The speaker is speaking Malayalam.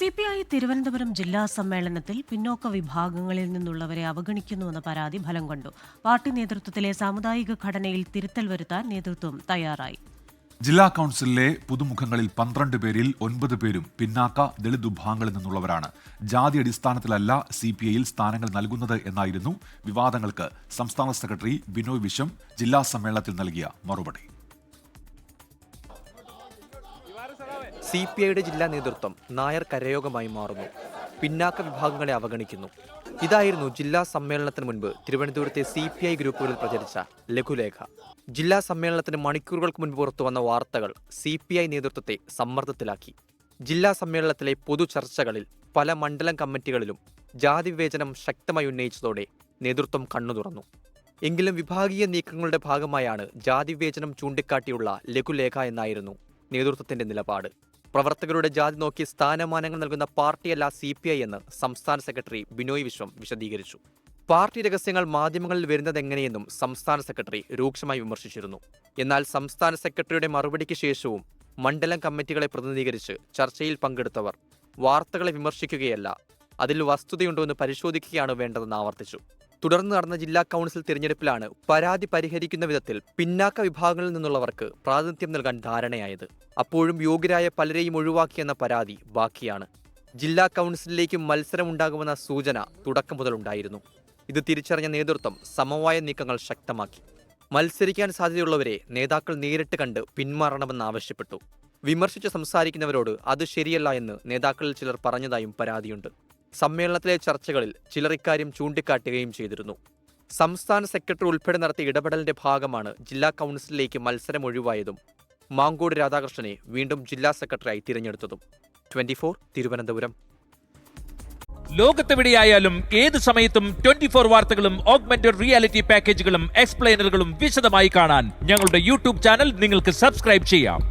CPI തിരുവനന്തപുരം ജില്ലാ സമ്മേളനത്തിൽ പിന്നോക്ക വിഭാഗങ്ങളിൽ നിന്നുള്ളവരെ അവഗണിക്കുന്നുവെന്ന പരാതി ഫലം കണ്ടു. പാർട്ടി നേതൃത്വത്തിലെ സാമുദായിക ഘടനയിൽ തിരുത്തൽ വരുത്താൻ നേതൃത്വം തയ്യാറായി. ജില്ലാ കൌൺസിലിലെ പുതുമുഖങ്ങളിൽ 12 പേരിൽ 9 പേരും പിന്നാക്ക ദളിത് വിഭാഗങ്ങളിൽ നിന്നുള്ളവരാണ്. ജാതി അടിസ്ഥാനത്തിലല്ല CPIയിൽ സ്ഥാനങ്ങൾ നൽകുന്നത് എന്നായിരുന്നു വിവാദങ്ങൾക്ക് സംസ്ഥാന സെക്രട്ടറി ബിനോയ് വിശ്വം ജില്ലാ സമ്മേളനത്തിൽ നൽകിയ മറുപടി. CPIയുടെ ജില്ലാ നേതൃത്വം നായർ കരയോഗമായി മാറുന്നു. പിന്നാക്ക വിഭാഗങ്ങളെ അവഗണിക്കുന്നു. ഇതായിരുന്നു ജില്ലാ സമ്മേളനത്തിന് മുൻപ് തിരുവനന്തപുരത്തെ CPI ഗ്രൂപ്പുകളിൽ പ്രചരിച്ച ലഘുലേഖ. ജില്ലാ സമ്മേളനത്തിന് മണിക്കൂറുകൾക്ക് മുൻപ് പുറത്തുവന്ന വാർത്തകൾ CPI നേതൃത്വത്തെ സമ്മർദ്ദത്തിലാക്കി. ജില്ലാ സമ്മേളനത്തിലെ പൊതു ചർച്ചകളിൽ പല മണ്ഡലം കമ്മിറ്റികളിലും ജാതി വിവേചനം ശക്തമായി ഉന്നയിച്ചതോടെ നേതൃത്വം കണ്ണു തുറന്നു. എങ്കിലും വിഭാഗീയ നീക്കങ്ങളുടെ ഭാഗമായാണ് ജാതി വിവേചനം ചൂണ്ടിക്കാട്ടിയുള്ള ലഘുലേഖ എന്നായിരുന്നു നേതൃത്വത്തിന്റെ നിലപാട്. പ്രവർത്തകരുടെ ജാതി നോക്കി സ്ഥാനമാനങ്ങൾ നൽകുന്ന പാർട്ടിയല്ല CPI എന്ന് സംസ്ഥാന സെക്രട്ടറി ബിനോയ് വിശ്വം വിശദീകരിച്ചു. പാർട്ടി രഹസ്യങ്ങൾ മാധ്യമങ്ങളിൽ വരുന്നതെങ്ങനെയെന്നും സംസ്ഥാന സെക്രട്ടറി രൂക്ഷമായി വിമർശിച്ചിരുന്നു. എന്നാൽ സംസ്ഥാന സെക്രട്ടറിയുടെ മറുപടിക്ക് ശേഷവും മണ്ഡലം കമ്മിറ്റികളെ പ്രതിനിധീകരിച്ച് ചർച്ചയിൽ പങ്കെടുത്തവർ വാർത്തകളെ വിമർശിക്കുകയല്ല, അതിൽ വസ്തുതയുണ്ടോ എന്ന് പരിശോധിക്കുകയാണ് വേണ്ടതെന്ന് ആവർത്തിച്ചു. തുടർന്ന് നടന്ന ജില്ലാ കൌൺസിൽ തിരഞ്ഞെടുപ്പിലാണ് പരാതി പരിഹരിക്കുന്ന വിധത്തിൽ പിന്നാക്ക വിഭാഗങ്ങളിൽ നിന്നുള്ളവർക്ക് പ്രാതിനിധ്യം നൽകാൻ ധാരണയായത്. അപ്പോഴും യോഗ്യരായ പലരെയും ഒഴിവാക്കിയെന്ന പരാതി ബാക്കിയാണ്. ജില്ലാ കൌൺസിലിലേക്ക് മത്സരമുണ്ടാകുമെന്ന സൂചന തുടക്കം മുതലുണ്ടായിരുന്നു. ഇത് തിരിച്ചറിഞ്ഞ നേതൃത്വം സമവായ നീക്കങ്ങൾ ശക്തമാക്കി. മത്സരിക്കാൻ സാധ്യതയുള്ളവരെ നേതാക്കൾ നേരിട്ട് കണ്ട് പിന്മാറണമെന്നാവശ്യപ്പെട്ടു. വിമർശിച്ച് സംസാരിക്കുന്നവരോട് അത് ശരിയല്ല എന്ന് നേതാക്കളിൽ ചിലർ പറഞ്ഞതായും പരാതിയുണ്ട്. സമ്മേളനത്തിലെ ചർച്ചകളിൽ ചിലർ ഇക്കാര്യം ചൂണ്ടിക്കാട്ടുകയും ചെയ്തിരുന്നു. സംസ്ഥാന സെക്രട്ടറി ഉൾപ്പെടെ നടത്തിയ ഇടപെടലിന്റെ ഭാഗമാണ് ജില്ലാ കൌൺസിലിലേക്ക് മത്സരം ഒഴിവായതും മാങ്കോട് രാധാകൃഷ്ണനെ വീണ്ടും ജില്ലാ സെക്രട്ടറിയായി തിരഞ്ഞെടുത്തതും. 24 തിരുവനന്തപുരം. ലോകത്തെവിടെയായാലും ഏത് സമയത്തും 24 വാർത്തകളും ഓഗ്മെന്റഡ് റിയാലിറ്റി പാക്കേജുകളും എക്സ്പ്ലെയിനറുകളും വിശദമായി കാണാൻ ഞങ്ങളുടെ YouTube ചാനൽ നിങ്ങൾക്ക് സബ്സ്ക്രൈബ് ചെയ്യാം.